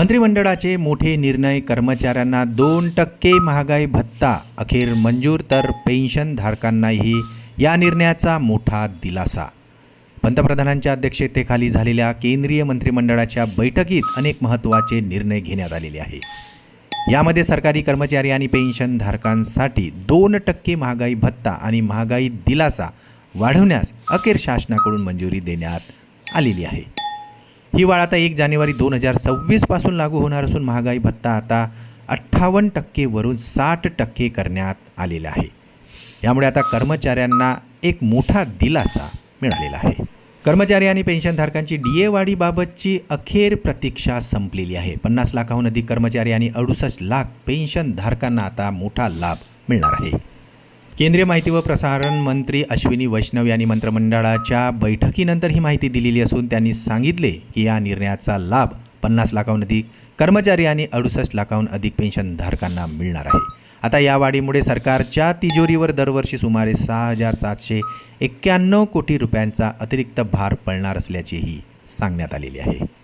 मंत्रिमंडळाचे मोठे निर्णय, कर्मचाऱ्यांना 2% महागाई भत्ता अखेर मंजूर, तर पेन्शनधारकांनाही या निर्णयाचा मोठा दिलासा. पंतप्रधानांच्या अध्यक्षतेखाली झालेल्या केंद्रीय मंत्रिमंडळाच्या बैठकीत अनेक महत्त्वाचे निर्णय घेण्यात आलेले आहे. यामध्ये सरकारी कर्मचारी आणि पेन्शनधारकांसाठी 2% महागाई भत्ता आणि महागाई दिलासा वाढवण्यास अखेर शासनाकडून मंजुरी देण्यात आलेली आहे. ही वाढ आता 1 जानेवारी 2026 पासून लागू होणार असून महागाई भत्ता आता 58% वरून 60% करण्यात आलेला आहे. यामुळे आता कर्मचाऱ्यांना एक मोठा दिलासा मिळालेला आहे. कर्मचारी आणि पेन्शनधारकांची DA वाढीबाबतची अखेर प्रतीक्षा संपलेली आहे. 50 लाखाहून अधिक कर्मचारी आणि 68 लाख पेन्शनधारकांना आता मोठा लाभ मिळणार आहे. केंद्रीय माहिती व प्रसारण मंत्री अश्विनी वैष्णव यांनी मंत्रिमंडळाच्या बैठकीनंतर ही माहिती दिलेली असून त्यांनी सांगितले की या निर्णयाचा लाभ 50 लाखाहून अधिक कर्मचारी आणि 68 लाखाहून अधिक पेन्शनधारकांना मिळणार आहे. आता या वाढीमुळे सरकारच्या तिजोरीवर दरवर्षी सुमारे 6,791 कोटी रुपयांचा अतिरिक्त भार पडणार असल्याचेही सांगण्यात आलेले आहे.